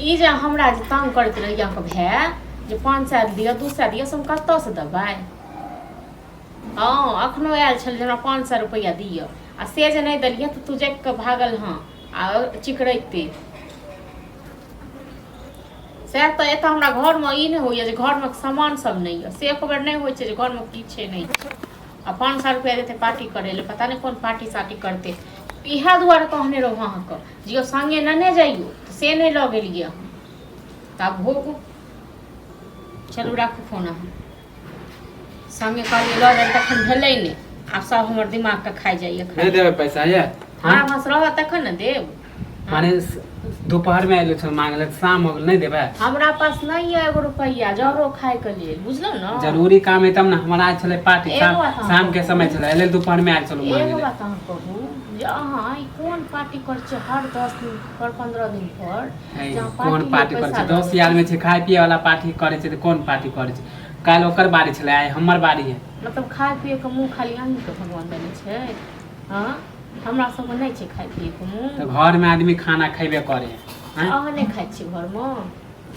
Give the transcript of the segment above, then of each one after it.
ई जे हमरा जे तंग करैत रहिए अहाँके भाय जे 500 दिअ 200 दिअ से हम कतऽसँ देबै। हाँ अखनो आयल छल जे हमरा 500 रुपैआ दिअ आ से जे नहीं देलिए तो तू जाके भागल हाँ आ चिकरैते सएह तऽ एतऽ हमरा घर में ई नहीं होइए जे घर में सामान सब नहीं है से एक बेर नहीं होइ छै जे घर में की छै नहीं आ 500 रुपया देते पार्टी करे ले पता नहीं कौन पार्टी सार्टी करते इहा दुआरे कहने रहू अहाँके जियो संगे नने जाइयो से नहीं लऽ गेलिए हम तब भोगू। चलू राखू फोन अहाँ संगे कहलिए लऽ जाए तखन भेलै नहीं आब सब हमर दिमाग के खा जाइए। नहीं देबै पैसा ये हाँ बस रह तखन न देब माने दोपहर में आइलो छल मांगले शाम हो गेल नहीं देबै। हमरा पास नहीं है एगो रुपैया जरो खाए के लिए बुझलो न जरूरी काम है तब ना हमारा आज चले पार्टी शाम के समय चले एले दोपहर में आइल चलो मांगे एगो बात अहाँ कहू जे अहाँ ई कोन पार्टी कर छै हर 10 दिन पर 15 दिन पर कोन पार्टी कर छै 10 यार में छै खाए पिए वाला पार्टी करे छै त कोन पार्टी करे छै काल ओकर बारी छले आइ हमर बारी है मतलब खाए पिए के मुंह खाली अहीं के भगवान देने छै। हां हमरा सब के नहीं छै खाए पिए के मुंह त घर में आदमी खाना खइबे करे हैं अहाँ नहीं खाए छी घर में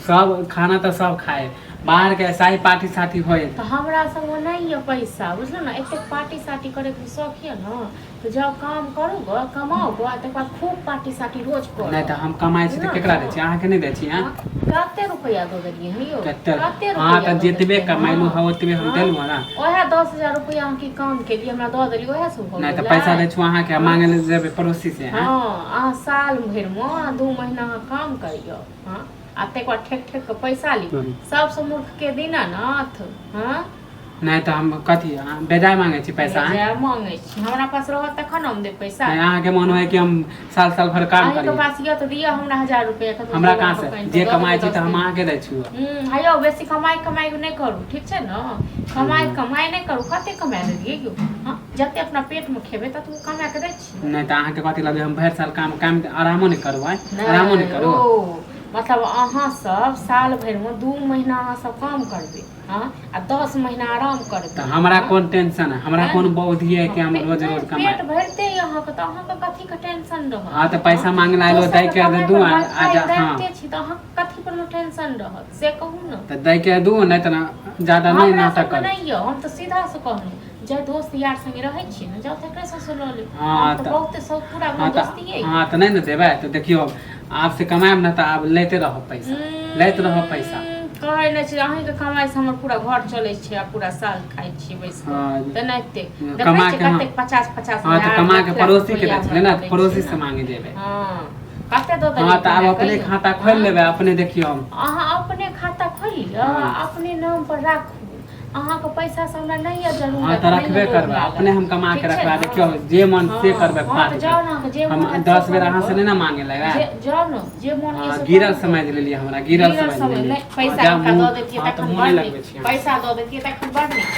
सब खाना तो सब खाए बाहर के शाही पार्टी साथी होए तो हमरा सब में नहीं है पैसा बुझलो ना एते पार्टी सार्टी करे के शौक है ना तो जब काम करू गो कमाओ गो तक बाद खूब पार्टी सार्टी रोज करू नहीं तो हम कमाई छी त केकरा दे छी अहाँ के नहीं दे छी हैं कते रुपया दो देलिए हइयो कते हां त जेतबे कमाइलु ह ओतबे हम देलु ना ओहे 10000 रुपया हम की काम के लिए हमरा दो देलिए ओहे सब हो नहीं तो पैसा दे छु अहाँ के मांगे ले जेबे पड़ोसी से हैं हां आ साल भर में 2 महीना काम करियो हां आ तक बाद ठेक ठेक के पैसा ली सबसे मूर्ख के दीनानाथ हां नहीं तो हम कथी बेजाय मांगे छी पैसा बेजाय मांगे छी हमरा पास रहत तखन हम दे पैसा नहीं अहाँ के मन है कि हम साल साल भर काम करी अहाँ के पास ये तो दिया हमरा 1000 रुपया हमरा कहां से जे कमाई छी त हम अहाँ के दै छी हायो बेसी कमाई नहीं करू ठीक छै न कमाई नहीं करू कते कमाई लेलिए यो हां जते अपना पेट में खेबे त तू कमा के दै छी नहीं त अहाँ के कथी लगे हम भर साल काम आरामो नहीं करबै आरामो नहीं करू मतलब अहाँ सब साल भर में 2 महीना अहाँ सब काम करबे हां आ 10 महीना आराम करबे त हमरा कोन टेंशन है हमरा कोन बौद्धि है कि हम रोज रोज कमाई पेट भरते अहाँ के त अहाँ के कथी के टेंशन रह हां त पैसा मांगला आइलो दै के दू आ हां छी त अहाँ कथी पर टेंशन रहत से कहू न त दै के दू नहीं त ज्यादा नहीं नाटक कर नहीं हम त सीधा से कहनी जे दोस्त यार संगे रहै छी न जाओ तकरे से सुन ले हां त बहुत सब पूरा दोस्ती है हां त नहीं न देबै त देखियो आपसे कमाएब न त आप लेते रहो पैसा लेते रहो पैसा कहै नै छै अहीं के कमाई से हमर पूरा घर चलै छै आ पूरा साल खाइ छी बैस त नहिते कमा के कते 50 हां त कमा के पड़ोसी के दे ना पड़ोसी से मांगे देबै हां कते दो हां त आप अपने खाता खोल लेबै अपने देखियो अहाँ अपने खाता खोल लियो अपने नाम पर राखू अहाँ के पैसा से हमरा नहीं है जरूरत हां त रखबे करबै अपने हम कमा के रखबा देखियो जे मन से करबै पार्टी जाओ ना जे हम 10 बेर अहाँ से नहीं ना मांगे लेबै जाओ न जे मन है गिरल समझ लेलिए हमरा गिरल समझ लेलिए पैसा का दो देतिए तखन पैसा दो देतिए तखन बड़ नीक